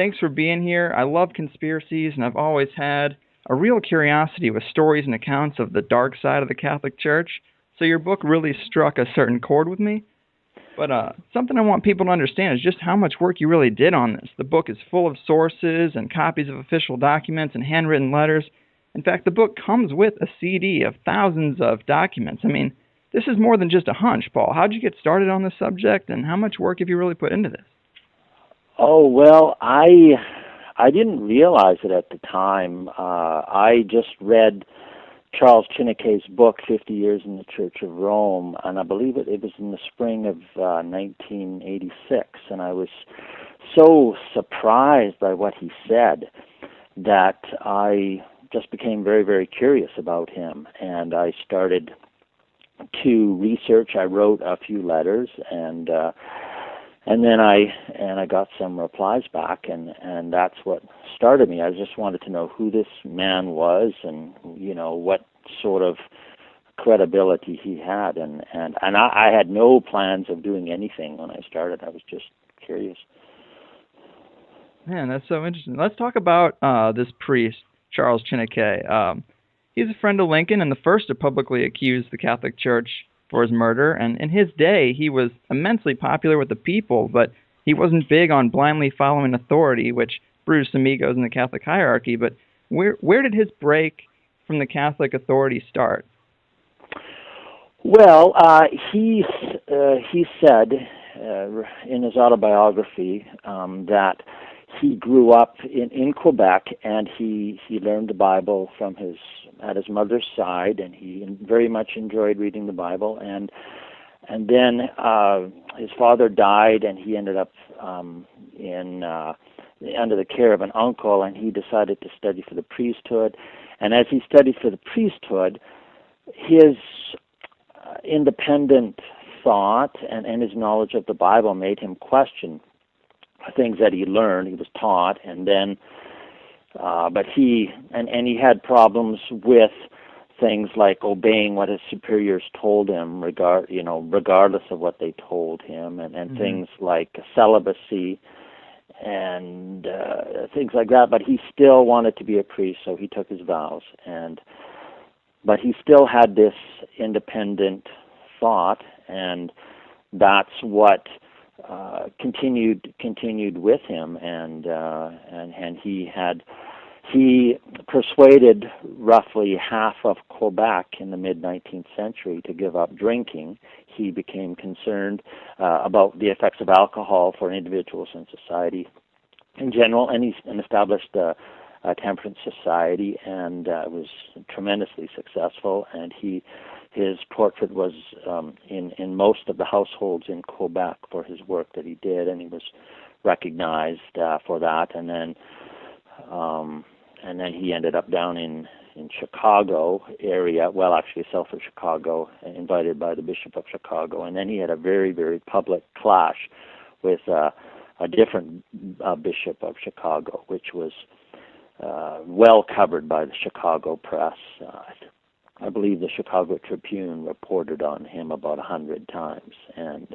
thanks for being here. I love conspiracies, and I've always had a real curiosity with stories and accounts of the dark side of the Catholic Church. So your book really struck a certain chord with me. But something I want people to understand is just how much work you really did on this. The book is full of sources and copies of official documents and handwritten letters. In fact, the book comes with a CD of thousands of documents. I mean, this is more than just a hunch, Paul. How'd you get started on this subject, and how much work have you really put into this? Oh, well, I didn't realize it at the time. I just read Charles Chinekay's book, 50 Years in the Church of Rome, and I believe it was in the spring of 1986, and I was so surprised by what he said that I just became very, very curious about him, and I started to research. I wrote a few letters, and then I got some replies back, and that's what started me. I just wanted to know who this man was, and what sort of credibility he had, and I had no plans of doing anything when I started. I was just curious. Man, that's so interesting. Let's talk about this priest, Charles Chinekay. He's a friend of Lincoln and the first to publicly accuse the Catholic Church for his murder, and in his day, he was immensely popular with the people, but he wasn't big on blindly following authority, which bruised some egos in the Catholic hierarchy. But where did his break from the Catholic authority start? Well, he said in his autobiography that he grew up in Quebec, and he learned the Bible at his mother's side, and he very much enjoyed reading the Bible. And then his father died, and he ended up under the care of an uncle, and he decided to study for the priesthood. And as he studied for the priesthood, his independent thought and his knowledge of the Bible made him question things that he learned, he was taught, and then, but he had problems with things like obeying what his superiors told him, regardless of what they told him, and things like celibacy and things like that. But he still wanted to be a priest, so he took his vows, but he still had this independent thought, and that's what continued with him, and he persuaded roughly half of Quebec in the mid-19th century to give up drinking. He became concerned about the effects of alcohol for individuals and society in general, and he established a temperance society, and was tremendously successful. And his portrait was in most of the households in Quebec for his work that he did, and he was recognized for that. And then he ended up down in Chicago area, well, actually south of Chicago, invited by the Bishop of Chicago. And then he had a very, very public clash with a different Bishop of Chicago, which was well covered by the Chicago press. I believe the Chicago Tribune reported on him about 100 times, and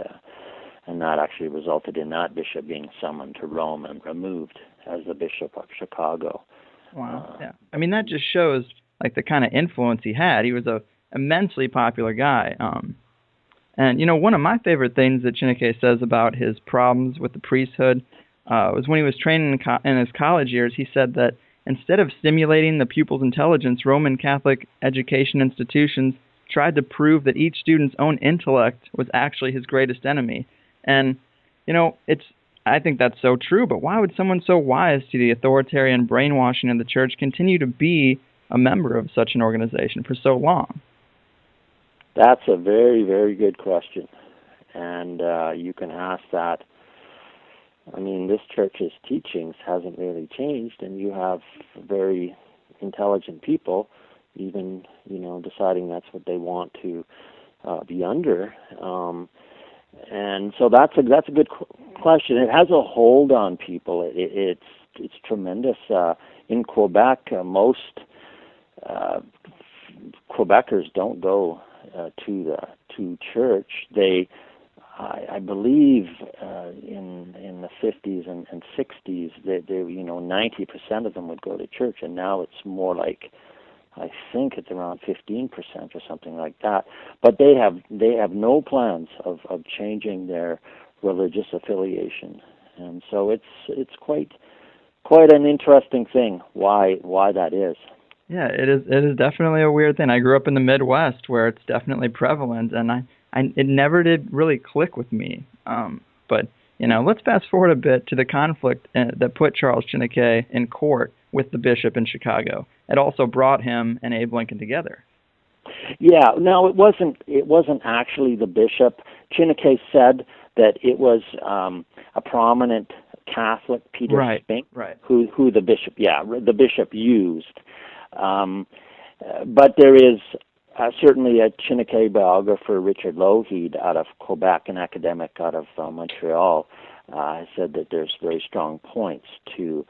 that actually resulted in that bishop being summoned to Rome and removed as the Bishop of Chicago. Wow. Yeah. I mean, that just shows like the kind of influence he had. He was a immensely popular guy. And one of my favorite things that Chinekay says about his problems with the priesthood was when he was training in his college years. He said that instead of stimulating the pupils' intelligence, Roman Catholic education institutions tried to prove that each student's own intellect was actually his greatest enemy. And, I think that's so true, but why would someone so wise to the authoritarian brainwashing of the church continue to be a member of such an organization for so long? That's a very, very good question. And you can ask that. I mean, this church's teachings hasn't really changed, and you have very intelligent people even, deciding that's what they want to be under. And so that's a good question. It has a hold on people. It's tremendous. In Quebec, most Quebecers don't go to church. They I believe in the 50s and 60s, they 90% of them would go to church, and now it's more like, I think it's around 15% or something like that. But they have no plans of changing their religious affiliation, and so it's quite an interesting thing why that is. Yeah, it is definitely a weird thing. I grew up in the Midwest where it's definitely prevalent, and it never did really click with me. But let's fast forward a bit to the conflict that put Charles Chineke in court with the bishop in Chicago. It also brought him and Abe Lincoln together. Yeah, no, it wasn't actually the bishop. Chineke said that it was a prominent Catholic, Peter Spink, who the bishop used. But there is certainly a Chineke biographer, Richard Lougheed, out of Quebec, an academic out of Montreal, said that there's very strong points to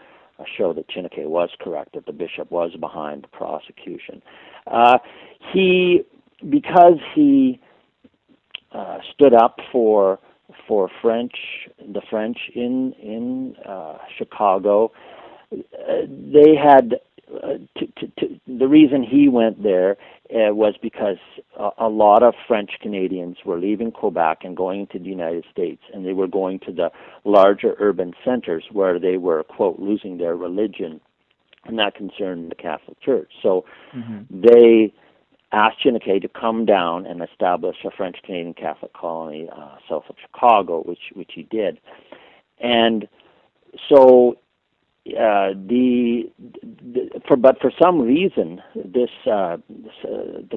show that Chineke was correct, that the bishop was behind the prosecution. Because he stood up for the French in Chicago, they had. The reason he went there was because a lot of French Canadians were leaving Quebec and going to the United States, and they were going to the larger urban centers where they were, quote, losing their religion, and that concerned the Catholic Church. So they asked Chineke to come down and establish a French Canadian Catholic colony south of Chicago, which he did. And so but for some reason, the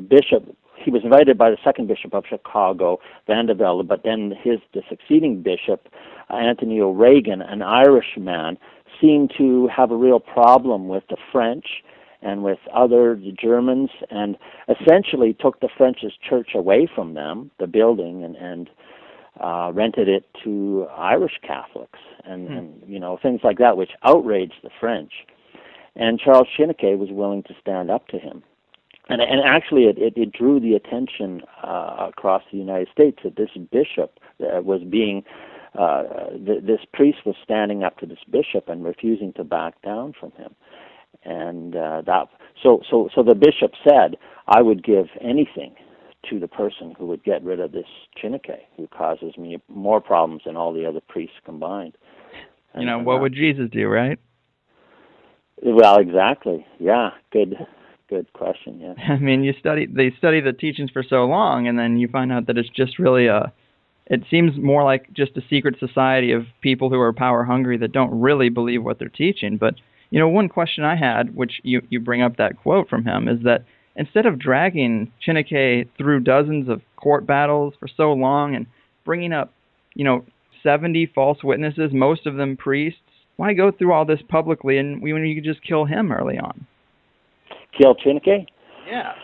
bishop, he was invited by the second bishop of Chicago, Vandevelde, but then the succeeding bishop, Anthony O'Regan, an Irishman, seemed to have a real problem with the French and with the Germans, and essentially took the French's church away from them, the building, and rented it to Irish Catholics and things like that, which outraged the French. And Charles Chineke was willing to stand up to him. And actually it drew the attention across the United States that this bishop was being, this priest was standing up to this bishop and refusing to back down from him. And so the bishop said, I would give anything to the person who would get rid of this Chineke, who causes me more problems than all the other priests combined. What would Jesus do, right? Well, exactly. Yeah, good question. Yeah. I mean, they study the teachings for so long, and then you find out that it's just really it seems more like just a secret society of people who are power hungry that don't really believe what they're teaching. But one question I had, which you bring up that quote from him, is that instead of dragging Chineke through dozens of court battles for so long and bringing up, 70 false witnesses, most of them priests, why go through all this publicly when you could just kill him early on? Kill Chineke? Yeah.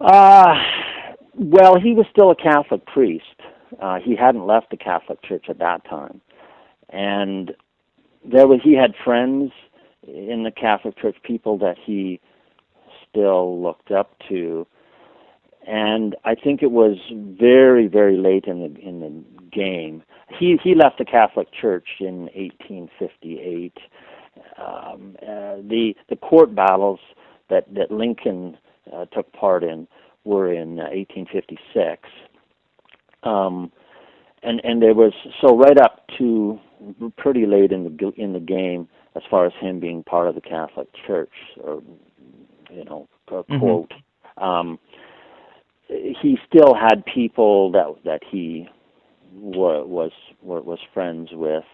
Well, he was still a Catholic priest. He hadn't left the Catholic Church at that time. And he had friends in the Catholic Church, people that he still looked up to, and I think it was very, very late in the game. He left the Catholic Church in 1858. The court battles that Lincoln took part in were in 1856, and there was right up to pretty late in the game as far as him being part of the Catholic Church, or quote. He still had people that he was friends with,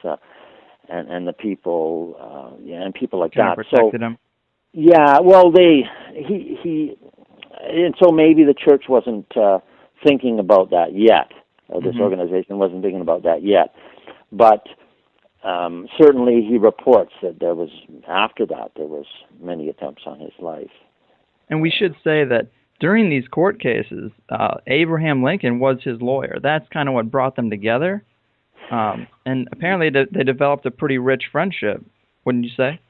and the people, and people like that. Protected him. Yeah, well, he, and so maybe the church wasn't thinking about that yet. Or this organization wasn't thinking about that yet, but certainly he reports that after that there was many attempts on his life. And we should say that during these court cases, Abraham Lincoln was his lawyer. That's kind of what brought them together. And apparently they developed a pretty rich friendship, wouldn't you say?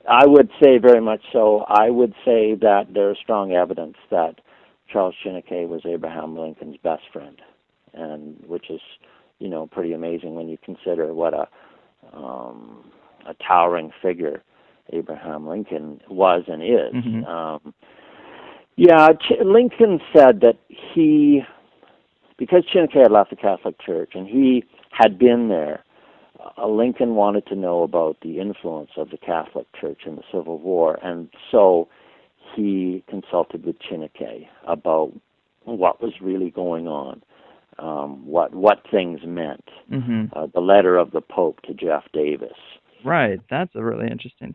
I would say very much so. I would say that there's strong evidence that Charles Chineke was Abraham Lincoln's best friend, and which is pretty amazing when you consider what a towering figure Abraham Lincoln was and is. Mm-hmm. Lincoln said that because Chineke had left the Catholic Church and he had been there, Lincoln wanted to know about the influence of the Catholic Church in the Civil War, and so he consulted with Chineke about what was really going on, what things meant. Mm-hmm. The letter of the Pope to Jeff Davis. Right, that's a really interesting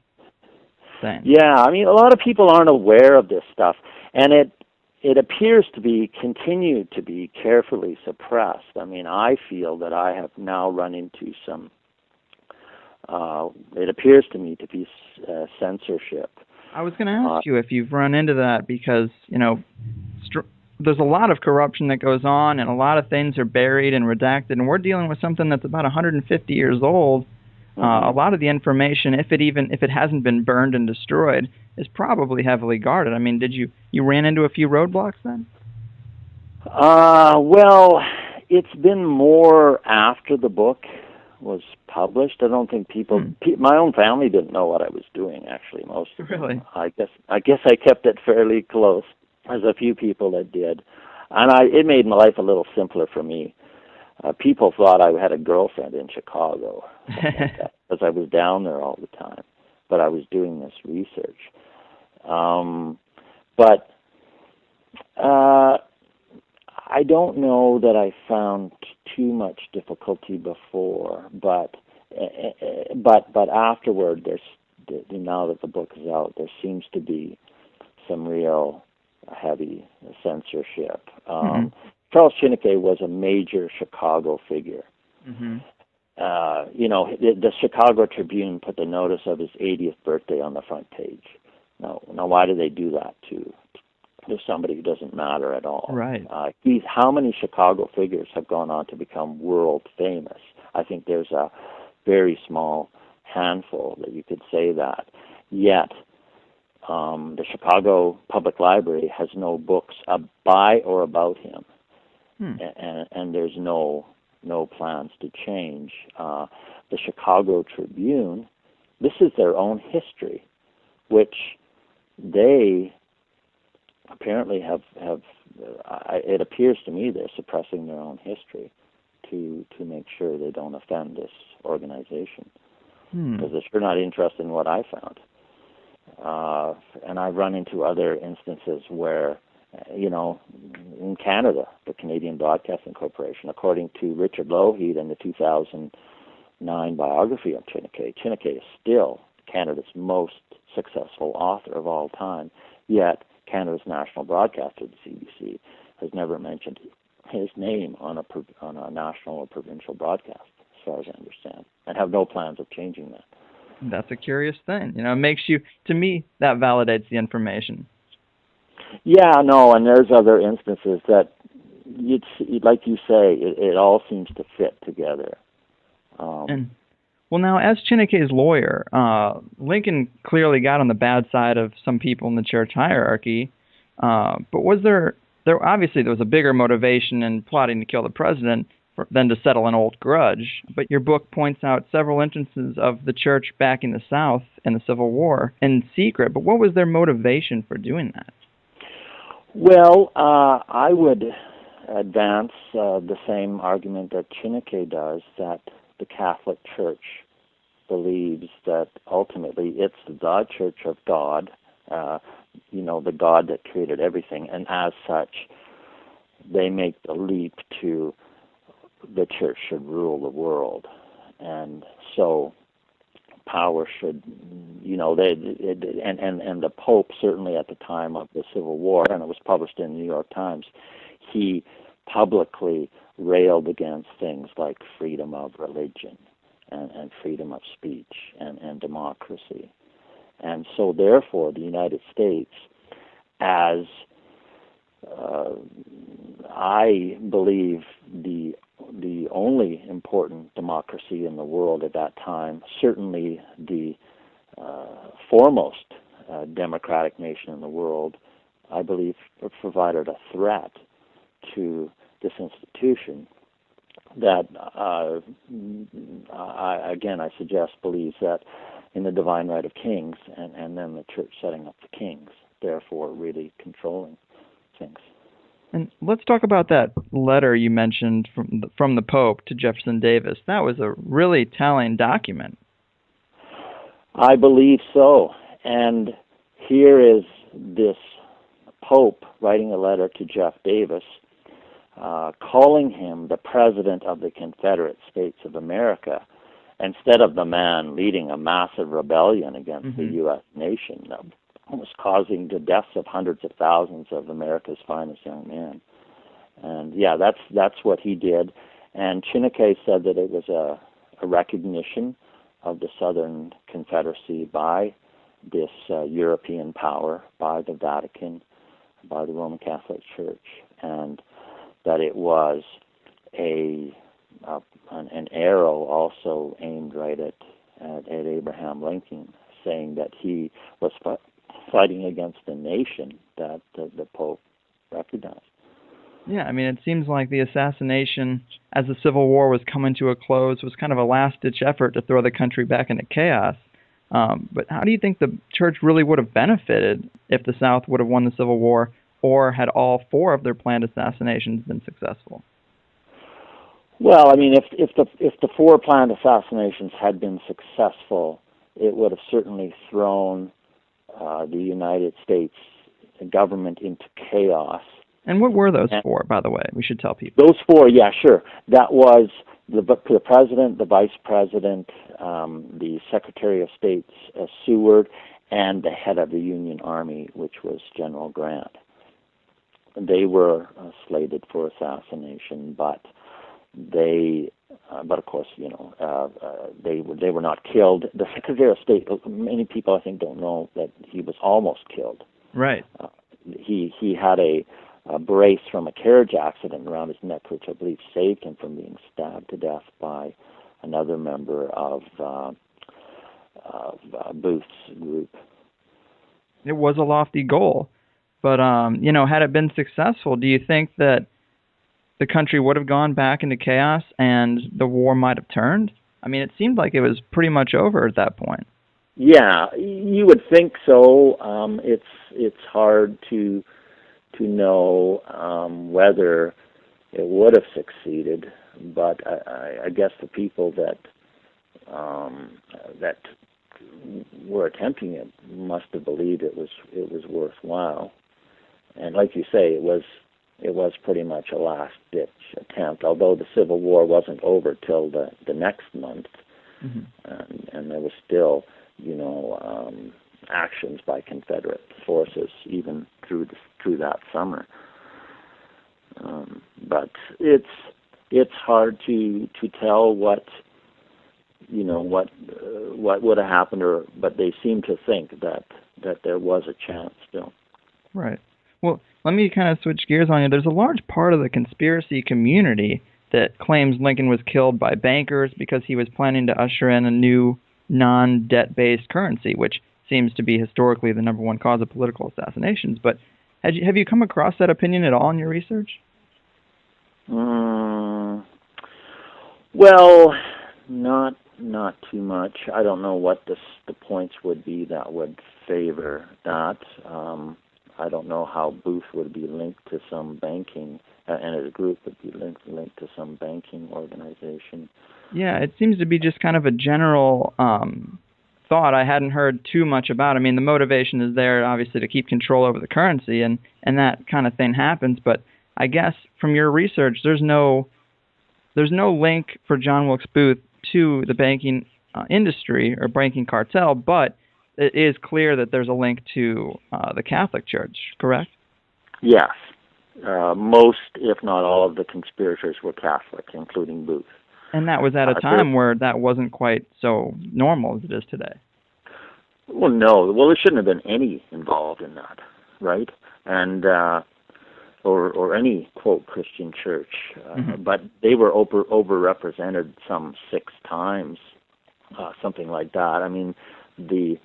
thing. Yeah, I mean, a lot of people aren't aware of this stuff, and it appears to continued to be carefully suppressed. I mean, I feel that I have now run into some, it appears to me to be censorship. I was going to ask you if you've run into that because, there's a lot of corruption that goes on and a lot of things are buried and redacted, and we're dealing with something that's about 150 years old. A lot of the information, if it hasn't been burned and destroyed, is probably heavily guarded. I mean, did you ran into a few roadblocks then? Well, it's been more after the book was published. I don't think my own family didn't know what I was doing, actually, most of them. Really? I guess I kept it fairly close. There's a few people that did. And it made my life a little simpler for me. People thought I had a girlfriend in Chicago because I was down there all the time, but I was doing this research. But I don't know that I found too much difficulty before, but afterward, now that the book is out, there seems to be some real heavy censorship. Charles Chineke was a major Chicago figure. Mm-hmm. The Chicago Tribune put the notice of his 80th birthday on the front page. Now why do they do that to somebody who doesn't matter at all? Right. How many Chicago figures have gone on to become world famous? I think there's a very small handful that you could say that. Yet, the Chicago Public Library has no books by or about him. And there's no plans to change. The Chicago Tribune, this is their own history, which they apparently have it appears to me they're suppressing their own history to make sure they don't offend this organization. Because they're sure not interested in what I found. And I've run into other instances where, in Canada, the Canadian Broadcasting Corporation, according to Richard Lougheed in the 2009 biography of Chineke, Chineke is still Canada's most successful author of all time, yet Canada's national broadcaster, the CBC, has never mentioned his name on a national or provincial broadcast, as far as I understand, and have no plans of changing that. That's a curious thing. It makes you, to me, that validates the information. Yeah, no, and there's other instances that, like you say, it all seems to fit together. Now, as Chineke's lawyer, Lincoln clearly got on the bad side of some people in the church hierarchy, but was there obviously there was a bigger motivation in plotting to kill the president than to settle an old grudge. But your book points out several instances of the church backing the South in the Civil War in secret. But what was their motivation for doing that? Well, I would advance the same argument that Chineke does, that the Catholic Church believes that ultimately it's the Church of God, the God that created everything, and as such, they make the leap to the church should rule the world, and so power should, and the Pope, certainly at the time of the Civil War, and it was published in the New York Times, he publicly railed against things like freedom of religion and freedom of speech and democracy. And so therefore the United States, as I believe the only important democracy in the world at that time, certainly the foremost democratic nation in the world, I believe provided a threat to this institution that I suggest believes that in the divine right of kings, and then the church setting up the kings, therefore really controlling things. And let's talk about that letter you mentioned from the Pope to Jefferson Davis. That was a really telling document. I believe so. And here is this Pope writing a letter to Jeff Davis, calling him the President of the Confederate States of America, instead of the man leading a massive rebellion against the U.S. nation, almost causing the deaths of hundreds of thousands of America's finest young men. And yeah, that's what he did. And Chineke said that it was a recognition of the Southern Confederacy by this European power, by the Vatican, by the Roman Catholic Church, and that it was an arrow also aimed right at Abraham Lincoln, saying that he was fighting against a nation that the Pope recognized. Yeah, I mean, it seems like the assassination, as the Civil War was coming to a close, was kind of a last-ditch effort to throw the country back into chaos. But how do you think the church really would have benefited if the South would have won the Civil War, or had all four of their planned assassinations been successful? Well, I mean, if the four planned assassinations had been successful, it would have certainly thrown the United States government into chaos. And what were those four, by the way? We should tell people. Those four, yeah, sure. That was the president, the vice president, the Secretary of State, Seward, and the head of the Union Army, which was General Grant. They were slated for assassination, but of course, they were not killed. The Secretary of State, many people I think don't know that he was almost killed. Right. He had a brace from a carriage accident around his neck, which I believe saved him from being stabbed to death by another member of Booth's group. It was a lofty goal, but had it been successful, do you think that the country would have gone back into chaos and the war might have turned? I mean, it seemed like it was pretty much over at that point. Yeah, you would think so. It's hard to know whether it would have succeeded, but I guess the people that were attempting it must have believed it was worthwhile. And like you say, it was pretty much a last-ditch attempt, although the Civil War wasn't over till the next month, and there was still, actions by Confederate forces even through that summer. But it's hard to tell what would have happened, but they seem to think that there was a chance still. Right. Well, let me kind of switch gears on you. There's a large part of the conspiracy community that claims Lincoln was killed by bankers because he was planning to usher in a new non-debt-based currency, which seems to be historically the number one cause of political assassinations. But have you come across that opinion at all in your research? Well, not too much. I don't know what the points would be that would favor that. I don't know how Booth would be linked to some banking, and his group would be linked to some banking organization. Yeah, it seems to be just kind of a general thought I hadn't heard too much about. I mean, the motivation is there, obviously, to keep control over the currency, and that kind of thing happens. But I guess from your research, there's no link for John Wilkes Booth to the banking industry or banking cartel, but it is clear that there's a link to the Catholic Church, correct? Yes. Most, if not all, of the conspirators were Catholic, including Booth. And that was at a time where that wasn't quite so normal as it is today. Well, no. Well, there shouldn't have been any involved in that, right? And or any, quote, Christian church. But they were overrepresented some 6 times, something like that. I mean, the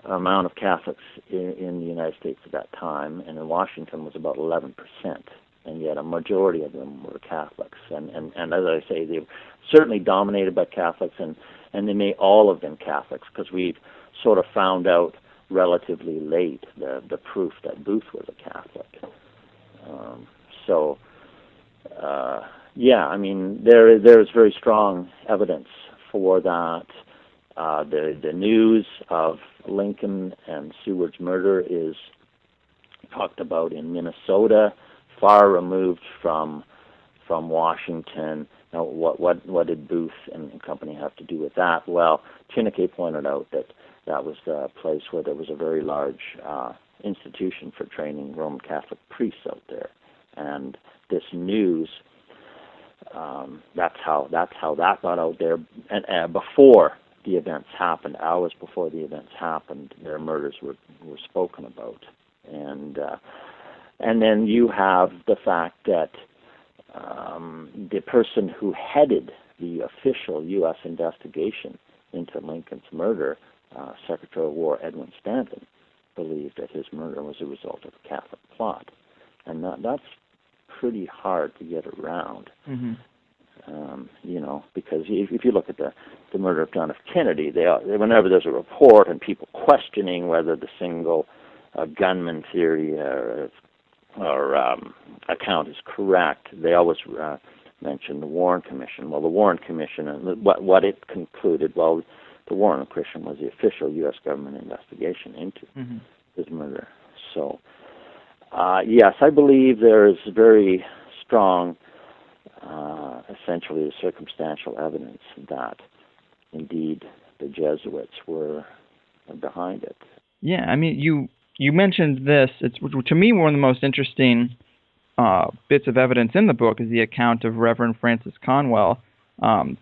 amount of Catholics in the United States at that time and in Washington was about 11%. and yet a majority of them were Catholics. And as I say, they were certainly dominated by Catholics, and they may all have been Catholics, because we've sort of found out relatively late the proof that Booth was a Catholic. Yeah, I mean, there's very strong evidence for that. The news of Lincoln and Seward's murder is talked about in Minnesota, far removed from Washington. Now, what did Booth and company have to do with that? Well, Chineke pointed out that was a place where there was a very large institution for training Roman Catholic priests out there, and this news, that's how that got out there. And before the events happened, hours before the events happened, their murders were spoken about, and then you have the fact that the person who headed the official U.S. investigation into Lincoln's murder, Secretary of War Edwin Stanton, believed that his murder was a result of a Catholic plot, and that's pretty hard to get around. Mm-hmm. Because if you look at the murder of John F. Kennedy, whenever there's a report and people questioning whether the single gunman theory or account is correct, they always mention the Warren Commission. Well, the Warren Commission, and what it concluded, well, the Warren Commission was the official U.S. government investigation into his murder. So, yes, I believe there is very strong, essentially circumstantial evidence that indeed the Jesuits were behind it. Yeah, I mean, you mentioned this. It's, to me, one of the most interesting bits of evidence in the book is the account of Reverend Francis Conwell,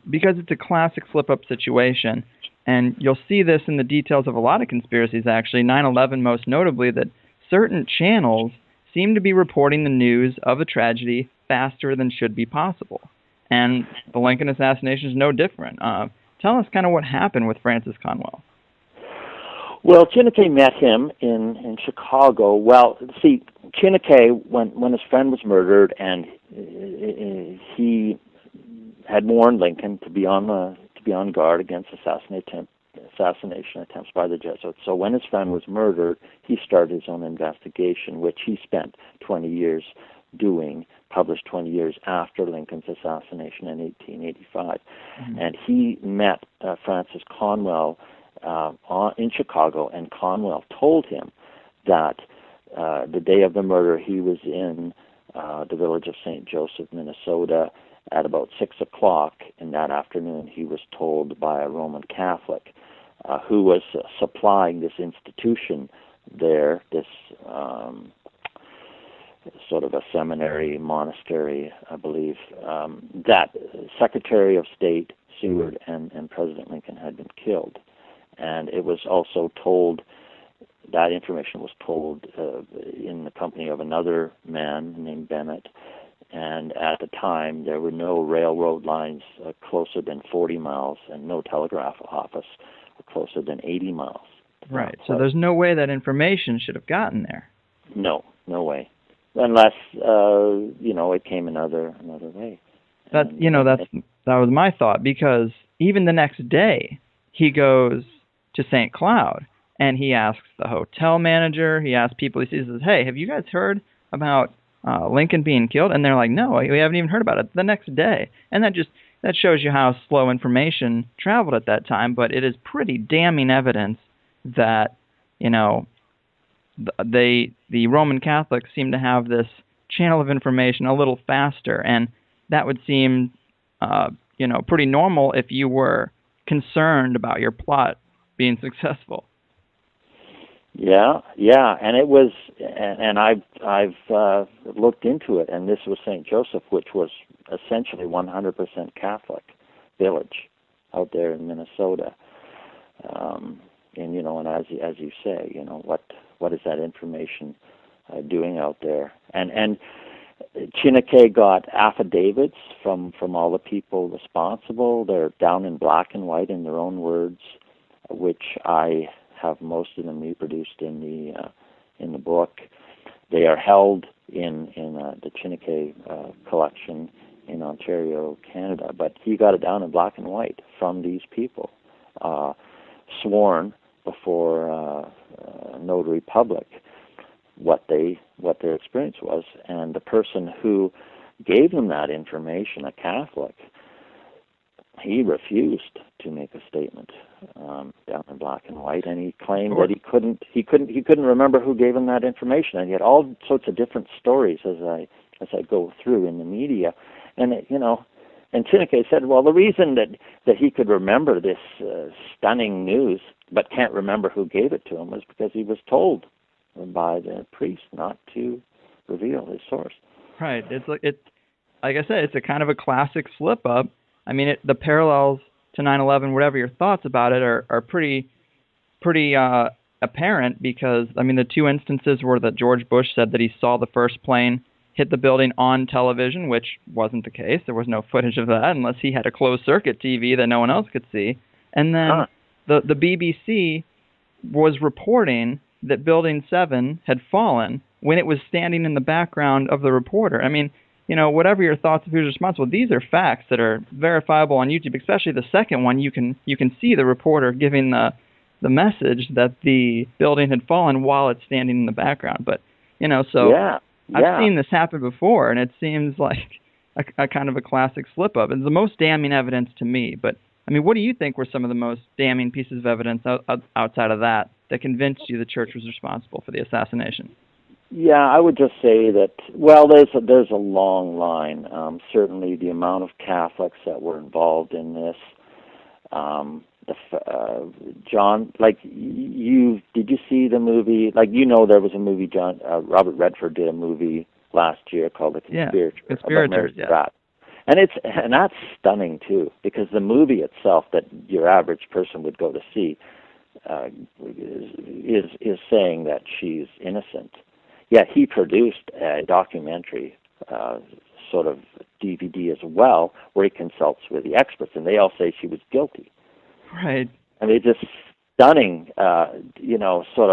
because it's a classic slip-up situation. And you'll see this in the details of a lot of conspiracies, actually, 9/11 most notably, that certain channels seem to be reporting the news of a tragedy faster than should be possible. And the Lincoln assassination is no different. Tell us kind of what happened with Francis Conwell. Well, Chineke met him in Chicago. Well, see, Chineke, when his friend was murdered, and he had warned Lincoln to be on guard against assassination attempts by the Jesuits. So when his friend was murdered, he started his own investigation, which he spent 20 years doing, published 20 years after Lincoln's assassination in 1885. Mm-hmm. And he met Francis Conwell in Chicago, and Conwell told him that the day of the murder he was in the village of St. Joseph, Minnesota, at about 6 o'clock in that afternoon. He was told by a Roman Catholic who was supplying this institution there, this sort of a seminary, monastery, I believe, that Secretary of State Seward and President Lincoln had been killed. And it was also told, that information was told in the company of another man named Bennett. And at the time, there were no railroad lines closer than 40 miles and no telegraph office closer than 80 miles. Right. So there's no way that information should have gotten there. No way. Unless, it came another way. That was my thought, because even the next day, he goes to St. Cloud, and he asks the hotel manager, he asks people, he says, hey, have you guys heard about Lincoln being killed? And they're like, no, we haven't even heard about it. The next day. And that shows you how slow information traveled at that time, but it is pretty damning evidence that, the Roman Catholics seem to have this channel of information a little faster, and that would seem, pretty normal if you were concerned about your plot being successful. Yeah, and it was, and I've looked into it, and this was St. Joseph, which was essentially 100% Catholic village out there in Minnesota. And as you say, what is that information doing out there? And Chineke got affidavits from all the people responsible. They're down in black and white in their own words, which I have most of them reproduced in the book. They are held in the Chineke collection in Ontario, Canada. But he got it down in black and white from these people, sworn before notary public what their experience was, and the person who gave them that information, a Catholic, he refused to make a statement down in black and white, and he claimed that he couldn't remember who gave him that information, and he had all sorts of different stories as I go through in the media, and and Chineke said, well, the reason that he could remember this stunning news but can't remember who gave it to him was because he was told by the priest not to reveal his source. Right. Like I said, it's a kind of a classic slip up. I mean, the parallels to 9/11, whatever your thoughts about it, are pretty apparent, because I mean the two instances where that George Bush said that he saw the first plane hit the building on television, which wasn't the case. There was no footage of that unless he had a closed circuit TV that no one else could see. And then the BBC was reporting that Building 7 had fallen when it was standing in the background of the reporter. I mean, whatever your thoughts of who's responsible, these are facts that are verifiable on YouTube, especially the second one. You can see the reporter giving the message that the building had fallen while it's standing in the background. But, so yeah. I've seen this happen before, and it seems like a kind of a classic slip-up. It's the most damning evidence to me. But, I mean, what do you think were some of the most damning pieces of evidence outside of that convinced you the church was responsible for the assassination? Yeah, I would just say that, well, there's a long line. Certainly the amount of Catholics that were involved in this. John, did you see the movie? There was a movie, Robert Redford did a movie last year called The Conspirators. Yeah, Conspirators, yeah. And that's stunning too, because the movie itself that your average person would go to see is saying that she's innocent. Yet he produced a documentary sort of DVD as well, where he consults with the experts, and they all say she was guilty. Right. And it's just stunning, sort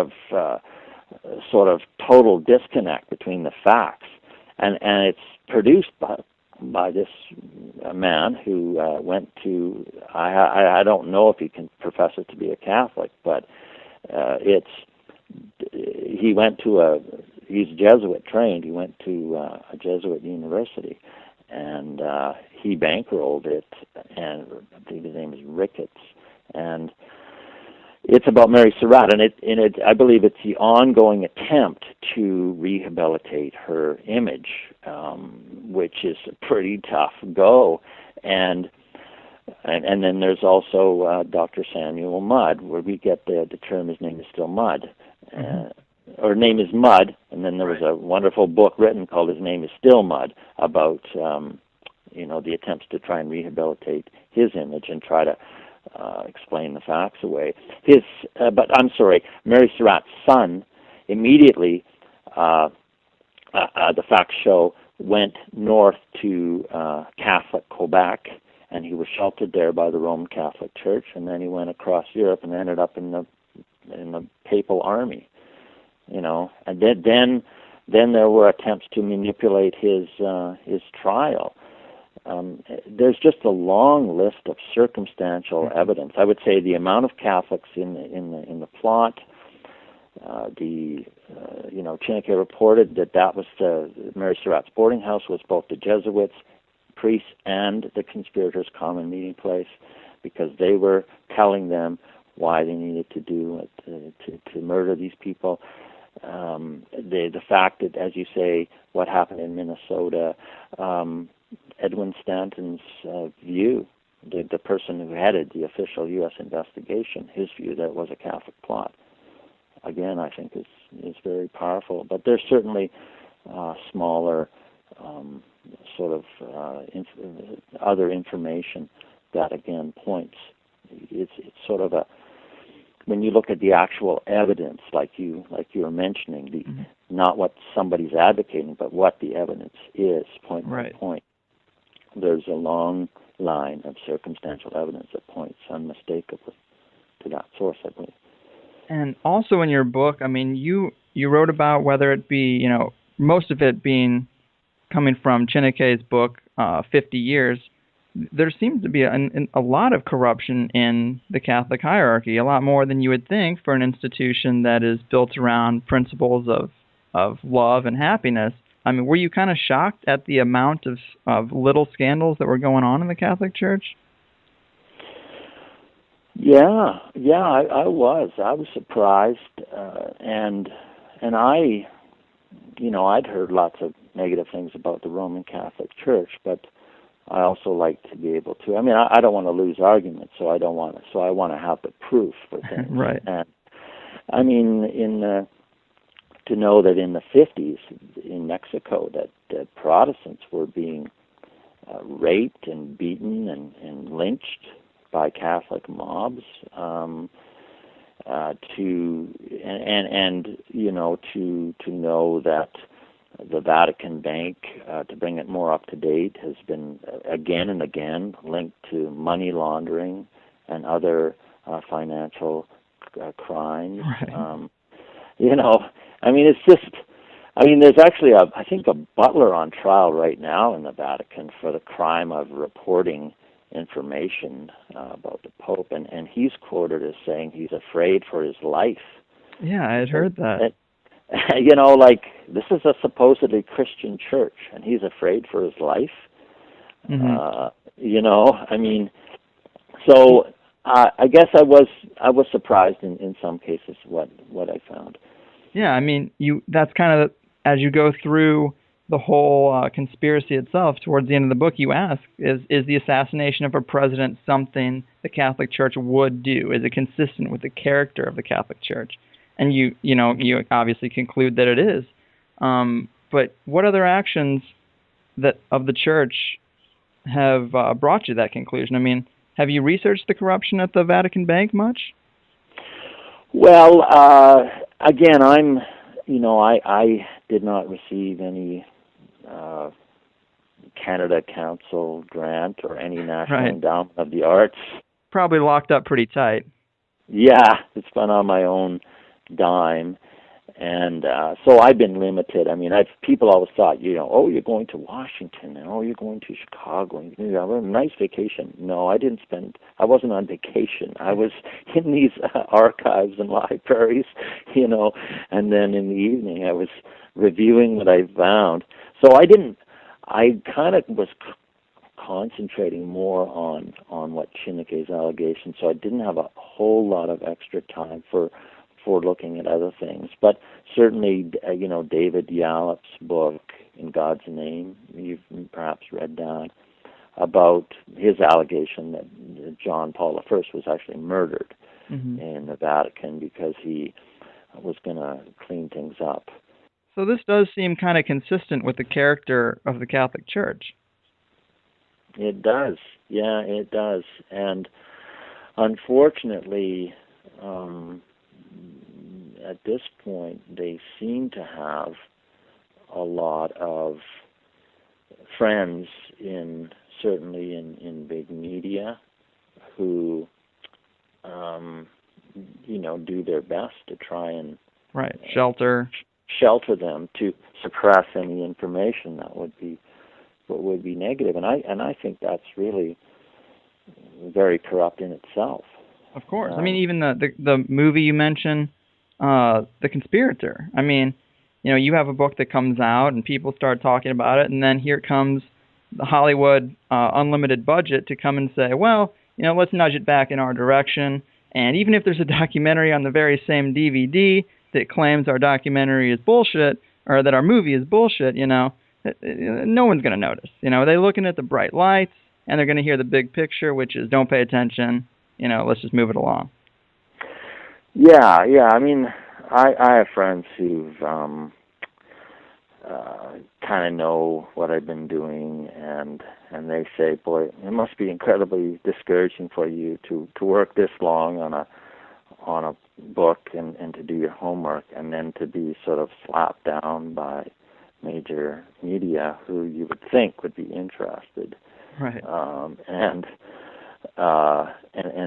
of total disconnect between the facts, and it's produced by this man who went to, I don't know if he can profess it to be a Catholic, but he's Jesuit trained. He went to a Jesuit university, and he bankrolled it, and I think his name is Ricketts, and it's about Mary Serup, and I believe it's the ongoing attempt to rehabilitate her image, which is a pretty tough go, and then there's also Dr. Samuel Mudd, where we get the term his name is still Mudd, or name is Mudd, and then there was a wonderful book written called His Name is Still Mudd about the attempts to try and rehabilitate his image and try to explain the facts away. But I'm sorry, Mary Surratt's son immediately, the facts show, went north to Catholic Quebec, and he was sheltered there by the Roman Catholic Church, and then he went across Europe and ended up in the Papal Army, and then there were attempts to manipulate his trial. There's just a long list of circumstantial evidence. I would say the amount of Catholics in the plot. Chineke reported that was Mary Surratt's boarding house was both the Jesuits, priests, and the conspirators' common meeting place, because they were telling them why they needed to do to murder these people. The fact that, as you say, what happened in Minnesota. Edwin Stanton's view, the person who headed the official U.S. investigation, his view that it was a Catholic plot, again, I think is very powerful. But there's certainly smaller sort of other information that, again, points. It's sort of when you look at the actual evidence, like you were mentioning, not what somebody's advocating, but what the evidence is, point by point. There's a long line of circumstantial evidence that points unmistakably to that source, I believe. And also in your book, I mean, you wrote about whether it be, most of it being coming from Chinekei's book, 50 Years, there seems to be a lot of corruption in the Catholic hierarchy, a lot more than you would think for an institution that is built around principles of love and happiness. I mean, were you kind of shocked at the amount of little scandals that were going on in the Catholic Church? Yeah, I was. I was surprised, and I, I'd heard lots of negative things about the Roman Catholic Church, but I also like to be able to. I mean, I don't want to lose arguments, so I want to have the proof for things. Right. And I mean, to know that in the 50s in Mexico that Protestants were being raped and beaten and lynched by Catholic mobs, to know that the Vatican Bank, to bring it more up to date, has been again and again linked to money laundering and other financial crimes. Right. I mean, it's just. I mean, there's actually I think a butler on trial right now in the Vatican for the crime of reporting information about the Pope, and he's quoted as saying he's afraid for his life. Yeah, I had heard that. Like, this is a supposedly Christian church, and he's afraid for his life. Mm-hmm. I mean, so I guess I was surprised in some cases what I found. Yeah, I mean, that's kind of, as you go through the whole conspiracy itself, towards the end of the book, you ask, is the assassination of a president something the Catholic Church would do? Is it consistent with the character of the Catholic Church? And you obviously conclude that it is. But what other actions of the Church have brought you to that conclusion? I mean, have you researched the corruption at the Vatican Bank much? Well, again, I did not receive any Canada Council grant or any National Endowment of the Arts. Probably locked up pretty tight. Yeah, it's been on my own dime, and so I've been limited. I mean, people always thought, oh, you're going to Washington, and oh, you're going to Chicago, and you have a nice vacation. No, I wasn't on vacation. I was in these archives and libraries, and then in the evening I was reviewing what I found. So I kind of was concentrating more on what Chinekei's allegations, so I didn't have a whole lot of extra time for looking at other things. But certainly, David Yallop's book, In God's Name, you've perhaps read that, about his allegation that John Paul I was actually murdered in the Vatican because he was going to clean things up. So this does seem kind of consistent with the character of the Catholic Church. It does. Yeah, it does. And unfortunately, at this point, they seem to have a lot of friends certainly in big media who, do their best to try and shelter them, to suppress any information that would be negative, and I think that's really very corrupt in itself. Of course. I mean, even the movie you mentioned, The Conspirator. I mean, you have a book that comes out and people start talking about it, and then here comes the Hollywood unlimited budget to come and say, well, let's nudge it back in our direction. And even if there's a documentary on the very same DVD that claims our documentary is bullshit, or that our movie is bullshit, no one's going to notice. They're looking at the bright lights, and they're going to hear the big picture, which is don't pay attention, let's just move it along. Yeah. I mean, I have friends who've kind of know what I've been doing, and they say, boy, it must be incredibly discouraging for you to work this long on a book and to do your homework, and then to be sort of slapped down by major media who you would think would be interested. Right. And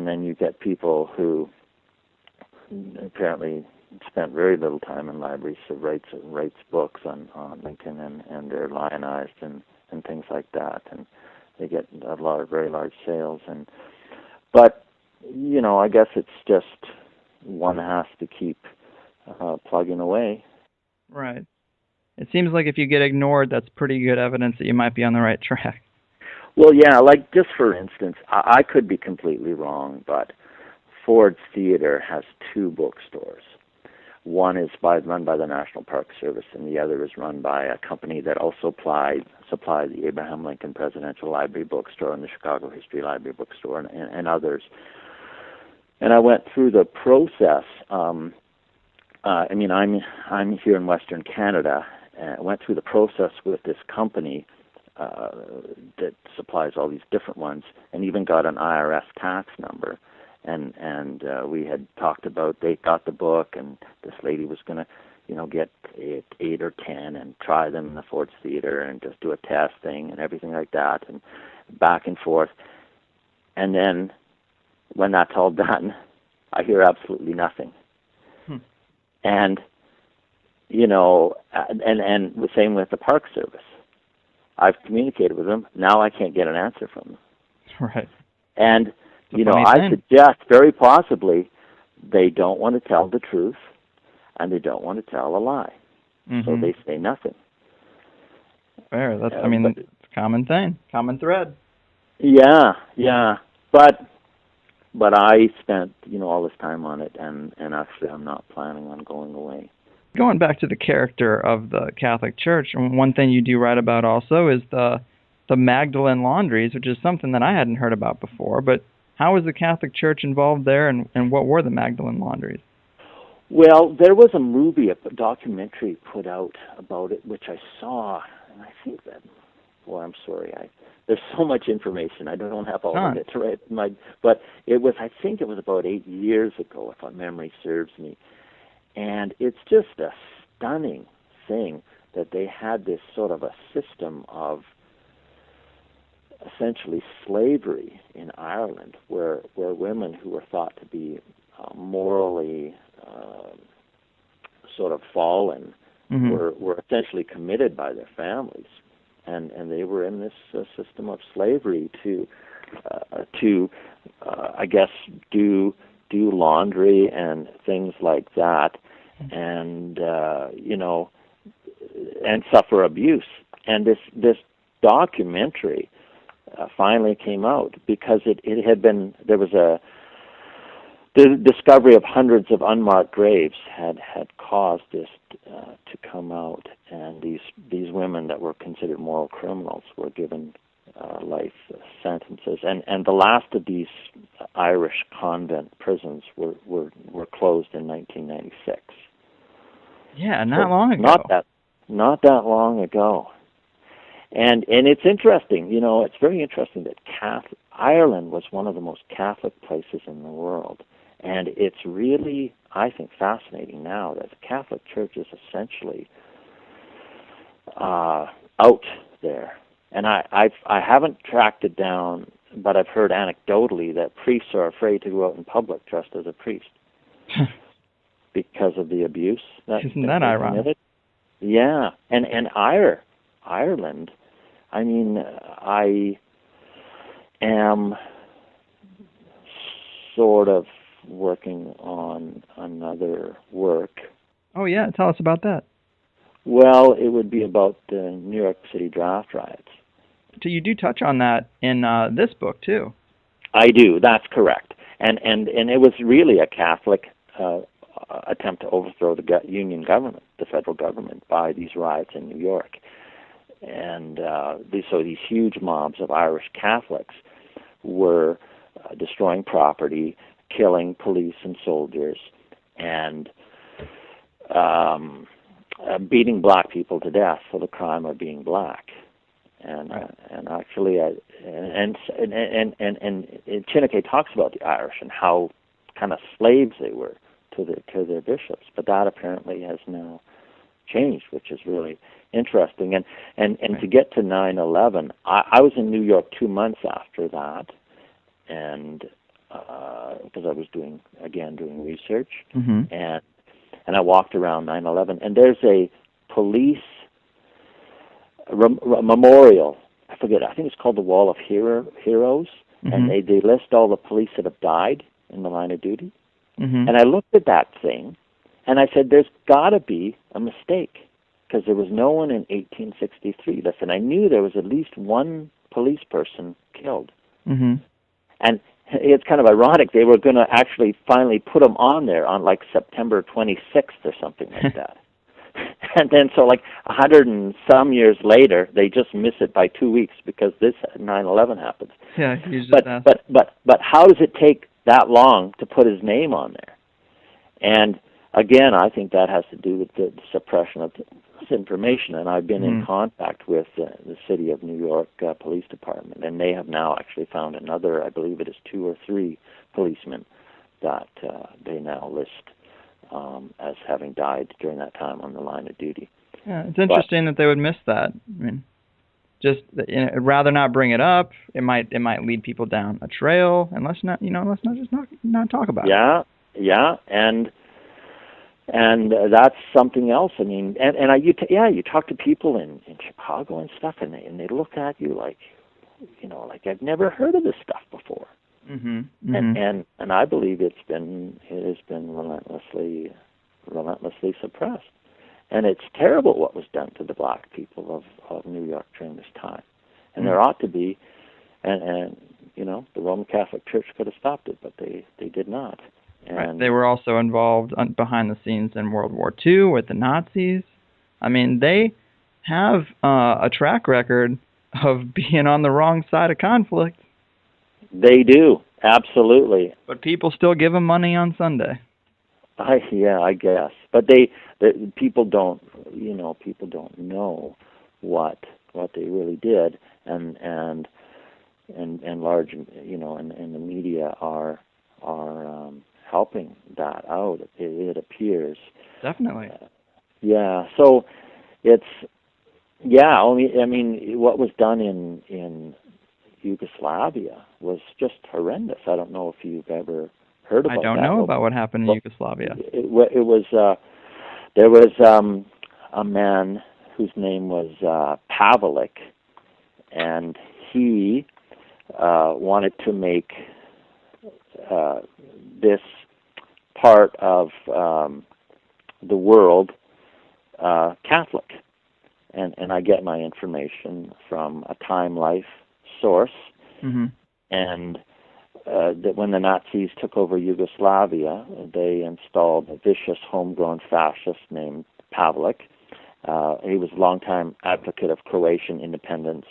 then you get people who apparently spent very little time in libraries, so writes books on Lincoln, and they're lionized and things like that, and they get a lot of very large sales. But I guess it's just one has to keep plugging away. Right. It seems like if you get ignored, that's pretty good evidence that you might be on the right track. Well, yeah, like just for instance, I could be completely wrong, but Ford's Theater has 2 bookstores. One is run by the National Park Service, and the other is run by a company that also supplied the Abraham Lincoln Presidential Library Bookstore and the Chicago History Library Bookstore and others. And I went through the process. I'm here in Western Canada, and I went through the process with this company that supplies all these different ones, and even got an IRS tax number. And we had talked about, they got the book, and this lady was going to, get 8 or 10 and try them in the Ford's Theater and just do a test thing and everything like that, and back and forth. And then when that's all done, I hear absolutely nothing. And, and the same with the Park Service. I've communicated with them. Now I can't get an answer from them. Right. And, I suggest very possibly they don't want to tell the truth and they don't want to tell a lie. Mm-hmm. So they say nothing. Fair. That's, it's a common thing, common thread. Yeah. But I spent, all this time on it, and actually I'm not planning on going away. Going back to the character of the Catholic Church, one thing you do write about also is the Magdalene laundries, which is something that I hadn't heard about before. But how was the Catholic Church involved there, and what were the Magdalene laundries? Well, there was a movie, a documentary put out about it, which I saw, and I think that, I'm sorry, there's so much information. I don't have all of it to write. But I think it was about 8 years ago, if my memory serves me. And it's just a stunning thing that they had this sort of a system of essentially slavery in Ireland, where women who were thought to be morally sort of fallen were essentially committed by their families. And they were in this system of slavery to I guess, do laundry and things like that, and and suffer abuse. And this documentary finally came out because it had been, the discovery of hundreds of unmarked graves had caused this to come out, and these women that were considered moral criminals were given life sentences, and the last of these Irish convent prisons were closed in 1996. Yeah, not long ago. Not that long ago. And it's interesting, it's very interesting that Ireland was one of the most Catholic places in the world. And it's really, I think, fascinating now that the Catholic Church is essentially out there. And I haven't tracked it down, but I've heard anecdotally that priests are afraid to go out in public dressed as a priest because of the abuse. Isn't that ironic? Yeah, and Ireland. I am sort of working on another work. Oh yeah, tell us about that. Well, it would be about the New York City draft riots. So you do touch on that in this book too. I do. That's correct. And it was really a Catholic attempt to overthrow the Union government, the federal government, by these riots in New York. And so these huge mobs of Irish Catholics were destroying property, killing police and soldiers, and beating black people to death for the crime of being black. And actually, and Chineke talks about the Irish and how kind of slaves they were to their bishops, but that apparently has now changed, which is really interesting. And to get to 9/11, I was in New York 2 months after that, and because I was doing research, and I walked around 9/11, and there's a police memorial. I forget. I think it's called the Wall of Heroes, and they list all the police that have died in the line of duty. And I looked at that thing, and I said, "There's got to be a mistake, because there was no one in 1863." Listen, I knew there was at least one police person killed, and it's kind of ironic. They were going to actually finally put them on there on like September 26th or something like that. And then so like 100 and some years later, they just miss it by 2 weeks because this 9/11 happens. Yeah, but how does it take that long to put his name on there? And again, I think that has to do with the suppression of this information. And I've been in contact with the City of New York Police Department, and they have now actually found another, I believe it is 2 or 3 policemen that they now list as having died during that time on the line of duty. Yeah, it's interesting that they would miss that. I mean, just rather not bring it up. It might lead people down a trail, and let's not talk about it. Yeah, and that's something else. I mean, you talk to people in Chicago and stuff, and they look at you like, like I've never heard of this stuff before. And I believe it has been relentlessly suppressed, and it's terrible what was done to the black people of New York during this time. And there ought to be, and the Roman Catholic Church could have stopped it, but they did not. And right. They were also involved behind the scenes in World War II with the Nazis. I mean, they have a track record of being on the wrong side of conflict. They do, absolutely. But people still give them money on Sunday. I guess. But people don't know what they really did, and large, and the media are helping that out. It appears. Definitely. So it's I mean, what was done in Yugoslavia was just horrendous. I don't know if you've ever heard about that. I don't know about what happened in Yugoslavia. It was there was a man whose name was Pavlik, and he wanted to make this part of the world Catholic, and I get my information from a Time Life source, and that when the Nazis took over Yugoslavia, they installed a vicious homegrown fascist named Pavlik. He was a longtime advocate of Croatian independence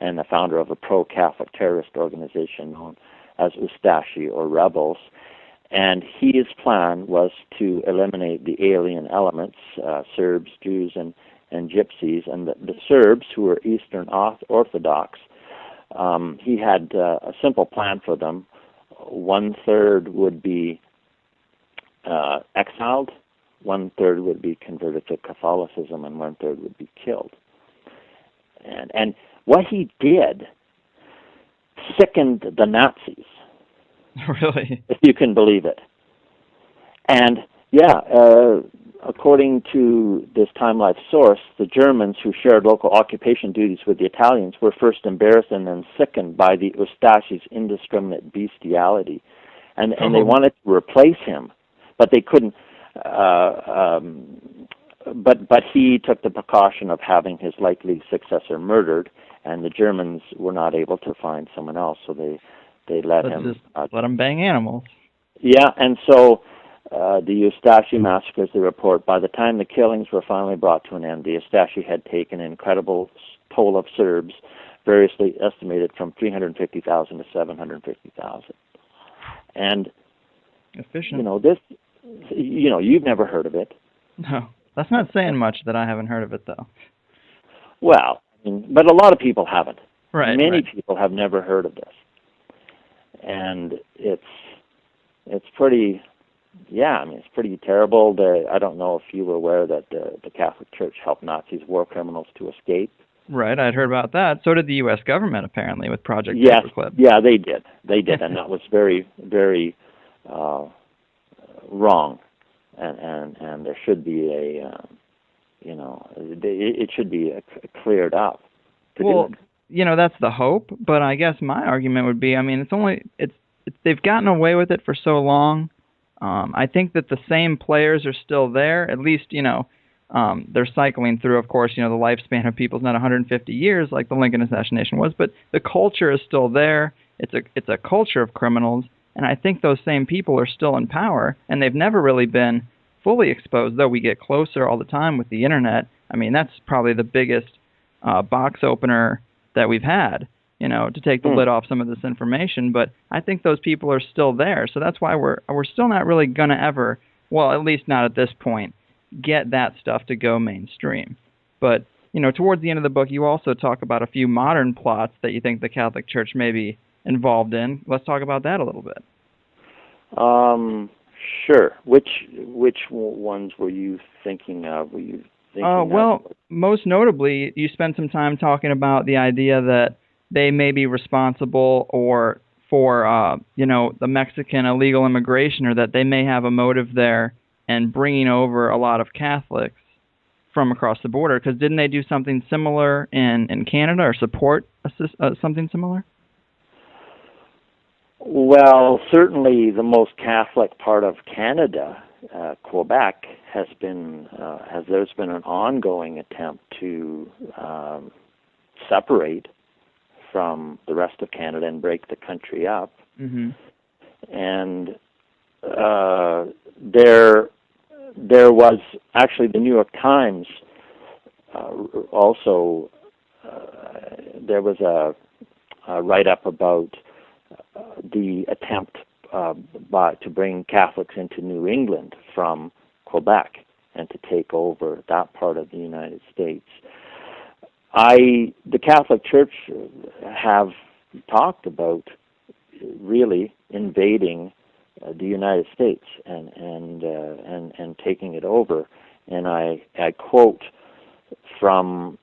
and the founder of a pro-Catholic terrorist organization known as Ustashi, or rebels. And his plan was to eliminate the alien elements, Serbs, Jews, and Gypsies. And the Serbs, who were Eastern Orthodox, he had a simple plan for them. 1/3 would be exiled, 1/3 would be converted to Catholicism, and 1/3 would be killed. And what he did sickened the Nazis. Really? If you can believe it. And according to this Time Life source, the Germans, who shared local occupation duties with the Italians, were first embarrassed and then sickened by the Ustashi's indiscriminate bestiality, and they wanted to replace him, but they couldn't. But he took the precaution of having his likely successor murdered, and the Germans were not able to find someone else, so they let him. Let him bang animals. Yeah, and so the Ustashi massacres, they report, by the time the killings were finally brought to an end, the Ustashi had taken an incredible toll of Serbs, variously estimated from 350,000 to 750,000. And efficient. This, you've never heard of it. No, that's not saying much that I haven't heard of it, though. Well, but a lot of people haven't. Right. Many people have never heard of this. And it's pretty, it's pretty terrible. I don't know if you were aware that the Catholic Church helped Nazis, war criminals, to escape. Right, I'd heard about that. So did the U.S. government, apparently, with Project Paperclip. Yeah, they did, and that was very, very wrong. and there should be it should be cleared up. Well, that's the hope, but I guess my argument would be, I mean, it's they've gotten away with it for so long. I think that the same players are still there. At least, they're cycling through, of course, the lifespan of people is not 150 years like the Lincoln assassination was, but the culture is still there. It's a culture of criminals, and I think those same people are still in power, and they've never really been fully exposed, though we get closer all the time with the internet. I mean, that's probably the biggest box opener that we've had, to take the lid off some of this information. But I think those people are still there, so that's why we're still not really going to ever, well, at least not at this point, get that stuff to go mainstream. But, towards the end of the book, you also talk about a few modern plots that you think the Catholic Church may be involved in. Let's talk about that a little bit. Sure. Which ones were you thinking of? Most notably, you spent some time talking about the idea that they may be responsible for the Mexican illegal immigration, or that they may have a motive there and bringing over a lot of Catholics from across the border. Because didn't they do something similar in Canada, or support something similar? Well, certainly the most Catholic part of Canada, Quebec, there's been an ongoing attempt to separate from the rest of Canada and break the country up. Mm-hmm. And there was actually the New York Times also. There was a write-up about the attempt to bring Catholics into New England from Quebec and to take over that part of the United States. The Catholic Church have talked about really invading the United States and taking it over. And I quote from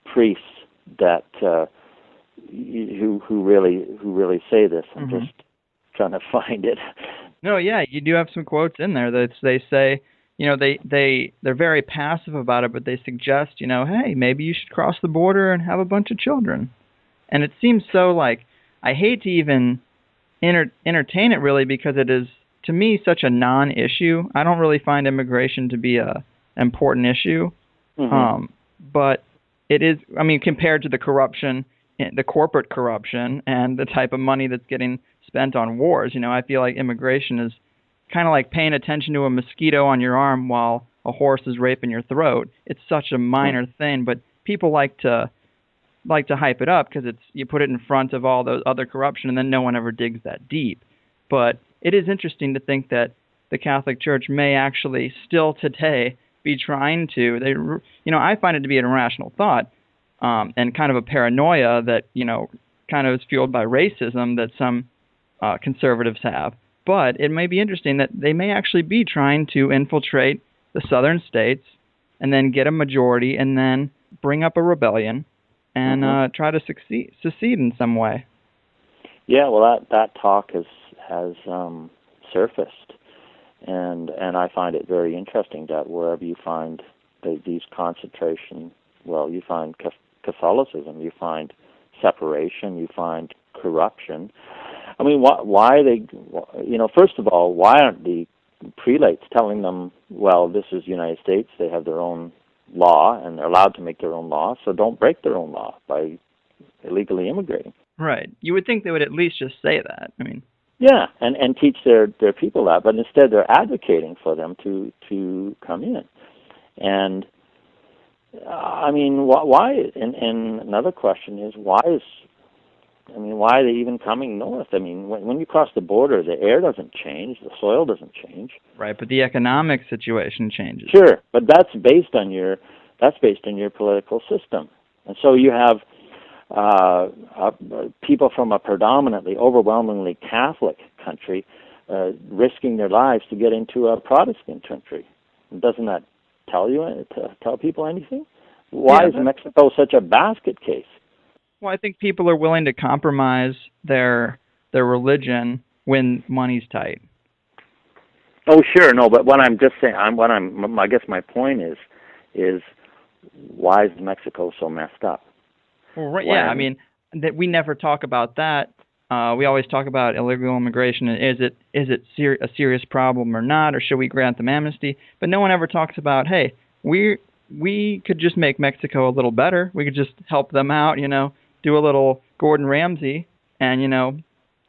priests that who really say this. I'm just trying to find it. No, yeah, you do have some quotes in there that they say, they're very passive about it, but they suggest, hey, maybe you should cross the border and have a bunch of children. And it seems so like, I hate to even entertain it really, because it is, to me, such a non-issue. I don't really find immigration to be a important issue. Mm-hmm. But it is, compared to the corruption, the corporate corruption, and the type of money that's getting spent on wars, I feel like immigration is kind of like paying attention to a mosquito on your arm while a horse is raping your throat. It's such a minor thing, but people like to hype it up because you put it in front of all those other corruption, and then no one ever digs that deep. But it is interesting to think that the Catholic Church may actually still today be trying to. I find it to be an irrational thought, and kind of a paranoia that kind of is fueled by racism that some conservatives have. But it may be interesting that they may actually be trying to infiltrate the southern states and then get a majority and then bring up a rebellion and try to secede in some way. Yeah, well, that talk has surfaced, and I find it very interesting that wherever you find these concentration, well, you find Catholicism, you find separation, you find corruption. I mean, why they, first of all, why aren't the prelates telling them, well, this is the United States, they have their own law, and they're allowed to make their own law, so don't break their own law by illegally immigrating. Right. You would think they would at least just say that. Yeah, and teach their people that, but instead they're advocating for them to come in. And, why, and another question is, why are they even coming north? When you cross the border, the air doesn't change, the soil doesn't change. Right, but the economic situation changes. Sure, but that's based on your political system. And so you have people from a predominantly, overwhelmingly Catholic country risking their lives to get into a Protestant country. Doesn't that tell people anything? Why is Mexico such a basket case? Well, I think people are willing to compromise their religion when money's tight. Oh, sure, no, but what I'm just saying, I guess my point is why is Mexico so messed up? Well, right, yeah, I mean, that we never talk about that. We always talk about illegal immigration. And is it a serious problem or not, or should we grant them amnesty? But no one ever talks about, hey, we could just make Mexico a little better. We could just help them out, do a little Gordon Ramsay and,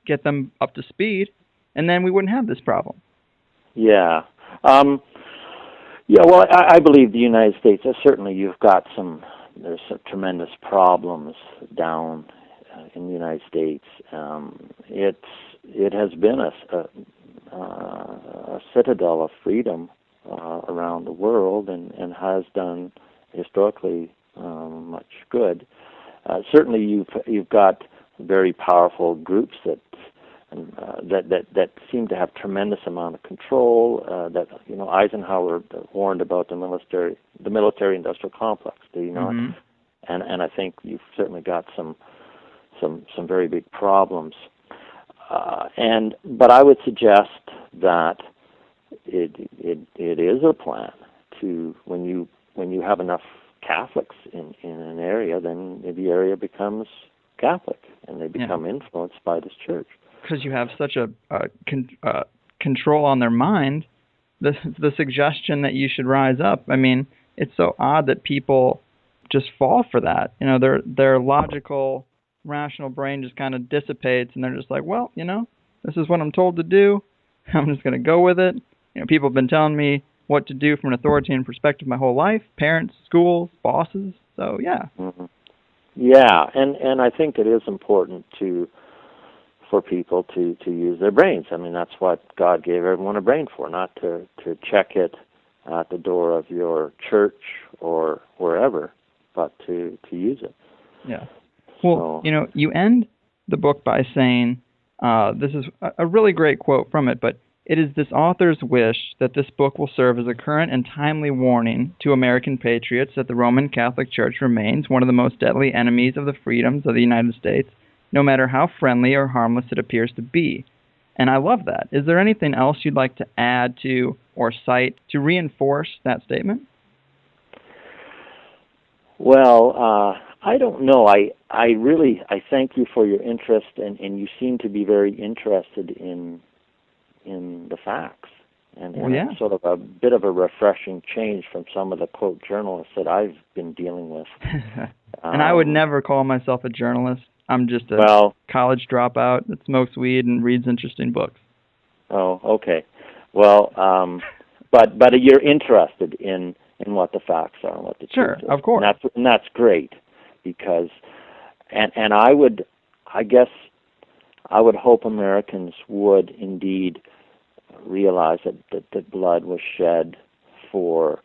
get them up to speed, and then we wouldn't have this problem. Yeah. Yeah, well, I believe the United States, certainly there's some tremendous problems down in the United States. It has been a citadel of freedom around the world and has done historically much good. Certainly, you've got very powerful groups that seem to have tremendous amount of control. That Eisenhower warned about the military-industrial complex. Mm-hmm. And I think you've certainly got some very big problems. But I would suggest that it is a plan to when you have enough Catholics in an area, then the area becomes Catholic and they become influenced by this church. Because you have such a control on their mind, the suggestion that you should rise up. I mean, it's so odd that people just fall for that. Their logical, rational brain just kind of dissipates, and they're just like, well, this is what I'm told to do. I'm just going to go with it. People have been telling me what to do from an authoritarian perspective my whole life. Parents, schools, bosses. So yeah. Mm-hmm. Yeah, and I think it is important for people to use their brains. I mean, that's what God gave everyone a brain for, not to check it at the door of your church or wherever, but to use it. Yeah. Well, you end the book by saying, this is a really great quote from it, but it is this author's wish that this book will serve as a current and timely warning to American patriots that the Roman Catholic Church remains one of the most deadly enemies of the freedoms of the United States, no matter how friendly or harmless it appears to be. And I love that. Is there anything else you'd like to add to or cite to reinforce that statement? Well, I don't know. I thank you for your interest, and you seem to be very interested in the facts. And it's sort of a bit of a refreshing change from some of the, quote, journalists that I've been dealing with. And I would never call myself a journalist. I'm just a college dropout that smokes weed and reads interesting books. Oh, okay. Well, but you're interested in what the facts are and what the truth is. Sure, of course. And that's great, because and I guess I would hope Americans would indeed realize that blood was shed for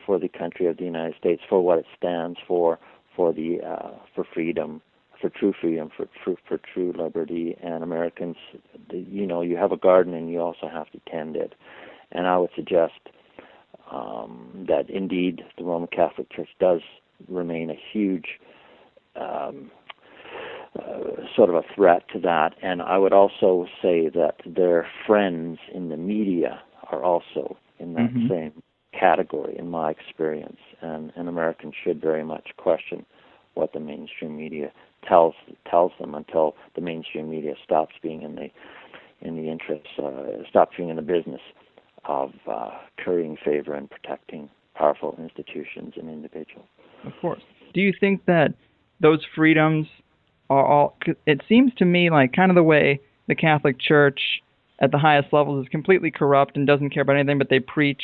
the country of the United States, for what it stands for freedom, for true freedom, for true liberty. And Americans, you have a garden and you also have to tend it. And I would suggest that indeed the Roman Catholic Church does remain a huge sort of a threat to that. And I would also say that their friends in the media are also in that same category, in my experience. And Americans should very much question what the mainstream media tells them, until the mainstream media stops being in the interest, stops being in the business of currying favor and protecting powerful institutions and individuals. Of course. Do you think that those freedoms are all? It seems to me like kind of the way the Catholic Church at the highest levels is completely corrupt and doesn't care about anything, but they preach,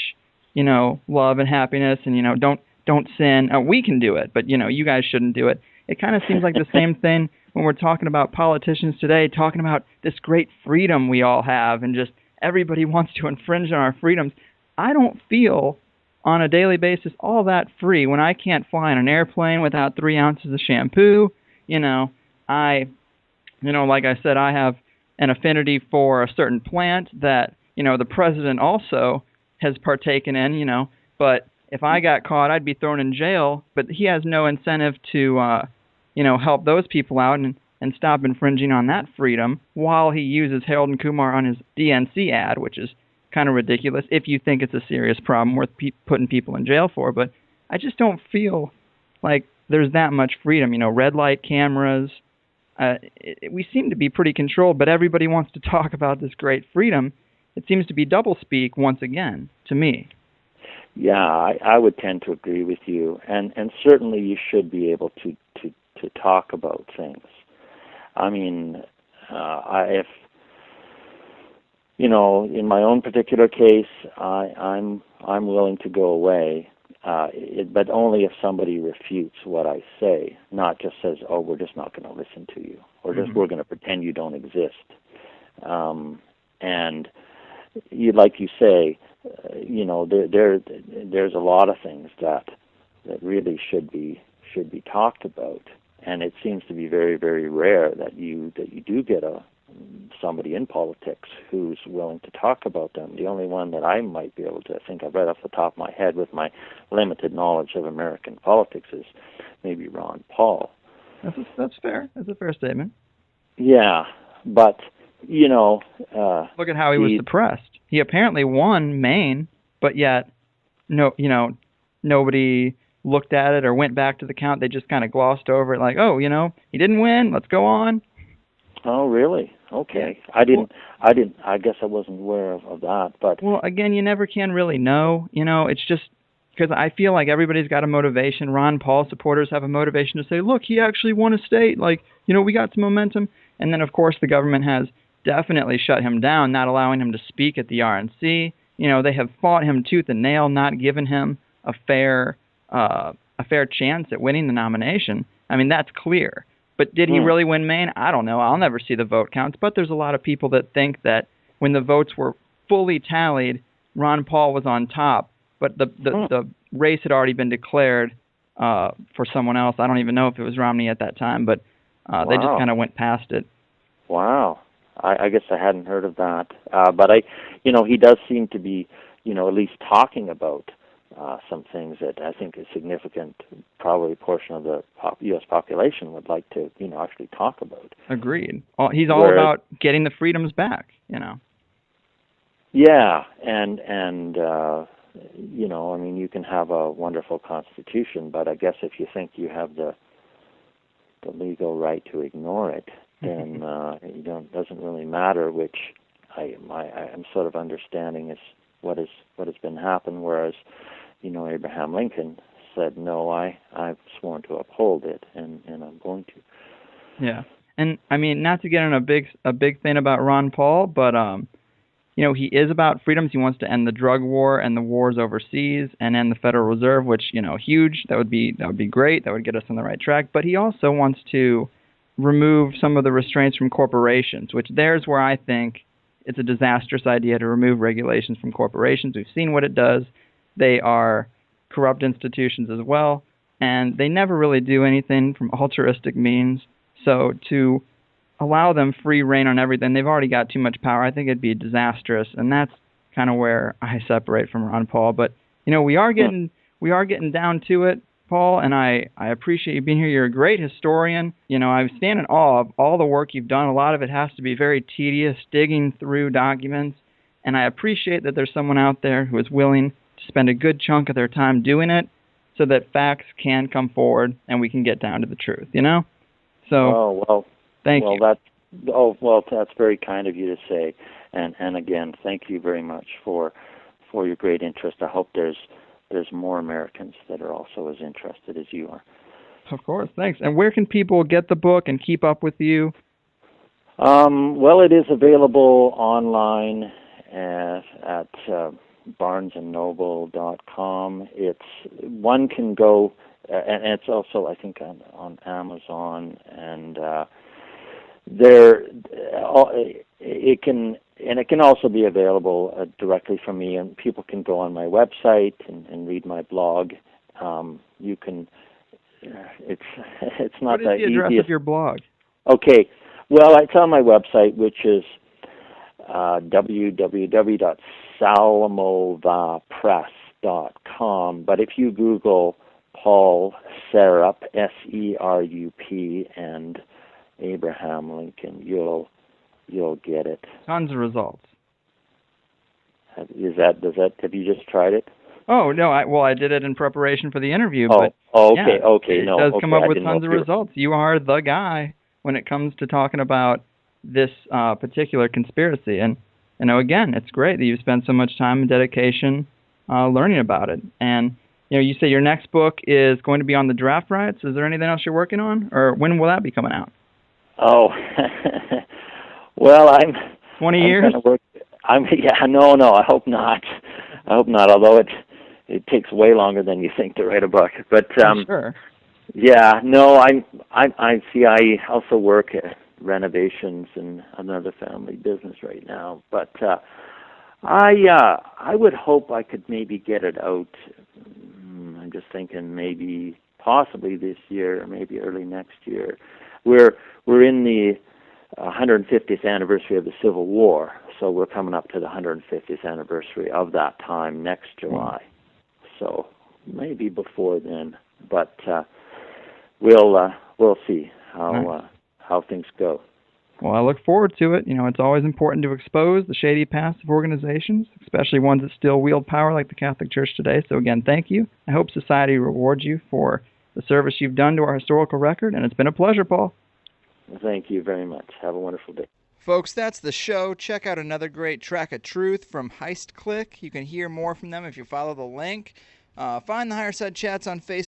love and happiness, and don't sin. We can do it, but you guys shouldn't do it. It kind of seems like the same thing when we're talking about politicians today, talking about this great freedom we all have, and just everybody wants to infringe on our freedoms. I don't feel on a daily basis all that free when I can't fly on an airplane without 3 ounces of shampoo. Like I said, I have an affinity for a certain plant that, the president also has partaken in, but if I got caught, I'd be thrown in jail. But he has no incentive to, help those people out and stop infringing on that freedom while he uses Harold and Kumar on his DNC ad, which is kind of ridiculous if you think it's a serious problem worth putting people in jail for. But I just don't feel like there's that much freedom. You know, red light cameras. We seem to be pretty controlled, but everybody wants to talk about this great freedom. It seems to be doublespeak once again, to me. Yeah, I would tend to agree with you, and certainly you should be able to talk about things. I mean, if you know, in my own particular case, I'm willing to go away, but only if somebody refutes what I say, not just says, "Oh, we're just not going to listen to you," or just we're going to pretend you don't exist. And like you say, you know, there's a lot of things that really should be talked about, and it seems to be very, very rare that you do get somebody in politics who's willing to talk about them. The only one that I might be able to think of right off the top of my head with my limited knowledge of American politics is maybe Ron Paul. That's fair. That's a fair statement. Yeah, but you know, look at how he was suppressed. He apparently won Maine, but yet nobody looked at it or went back to the count. They just kind of glossed over it, like, oh, you know, he didn't win. Let's go on. Oh, really? Okay. I guess I wasn't aware of that. But well, again, you never can really know. You know, it's just because I feel like everybody's got a motivation. Ron Paul supporters have a motivation to say, look, he actually won a state. Like, you know, we got some momentum. And then, of course, the government has definitely shut him down, not allowing him to speak at the RNC. You know, they have fought him tooth and nail, not given him a fair chance at winning the nomination. I mean, that's clear. But did he really win Maine? I don't know. I'll never see the vote counts. But there's a lot of people that think that when the votes were fully tallied, Ron Paul was on top. But the race had already been declared for someone else. I don't even know if it was Romney at that time, but they just kind of went past it. Wow. I guess I hadn't heard of that. But he does seem to be, at least talking about some things that I think a significant, probably portion of the U.S. population would like to, actually talk about. Agreed. He's all about getting the freedoms back, Yeah, and I mean, you can have a wonderful constitution, but I guess if you think you have the legal right to ignore it, then it doesn't really matter. Which I'm sort of understanding is what has been happening. Whereas, Abraham Lincoln said, "No, I've sworn to uphold it, and I'm going to." Yeah, and I mean, not to get in a big thing about Ron Paul, but he is about freedoms. He wants to end the drug war and the wars overseas, and end the Federal Reserve, which huge. That would be great. That would get us on the right track. But he also wants to remove some of the restraints from corporations, which there's where I think it's a disastrous idea to remove regulations from corporations. We've seen what it does. They are corrupt institutions as well, and they never really do anything from altruistic means. So to allow them free reign on everything, they've already got too much power. I think it'd be disastrous, and that's kind of where I separate from Ron Paul. But we are getting down to it, Paul, and I appreciate you being here. You're a great historian. I stand in awe of all the work you've done. A lot of it has to be very tedious, digging through documents, and I appreciate that there's someone out there who is willing to spend a good chunk of their time doing it so that facts can come forward and we can get down to the truth, So, thank you. That's very kind of you to say. And again, thank you very much for your great interest. I hope there's more Americans that are also as interested as you are. Of course, thanks. And where can people get the book and keep up with you? It is available online at barnesandnoble.com. One can go, and it's also, I think, on Amazon, and it can also be available directly from me, and people can go on my website and read my blog. You can. It's not that easy. What is the address of your blog? Okay. Well, it's on my website, which is www.salamovapress.com. But if you Google Paul Serup, Serup, and Abraham Lincoln, you'll get it. Tons of results. Have you just tried it? Oh no, I did it in preparation for the interview, Oh, but okay, yeah, okay, it no, does okay, come up I with didn't know tons if of you were. results. You are the guy when it comes to talking about this particular conspiracy, and again, it's great that you spent so much time and dedication learning about it. And you say your next book is going to be on the draft rights. Is there anything else you're working on, or when will that be coming out? Oh, well, 20 I'm years? going to work. No, I hope not. I hope not. Although it takes way longer than you think to write a book. But Sure. yeah, no, I see. I also work at renovations in another family business right now. But I would hope I could maybe get it out. I'm just thinking maybe possibly this year, or maybe early next year. We're in the 150th anniversary of the Civil War, so we're coming up to the 150th anniversary of that time next July. So maybe before then, but we'll see how things go. Well, I look forward to it. It's always important to expose the shady past of organizations, especially ones that still wield power like the Catholic Church today. So again, thank you. I hope society rewards you for the service you've done to our historical record, and it's been a pleasure, Paul. Thank you very much. Have a wonderful day. Folks, that's the show. Check out another great track of truth from Heist Click. You can hear more from them if you follow the link. Find the Higherside Chats on Facebook.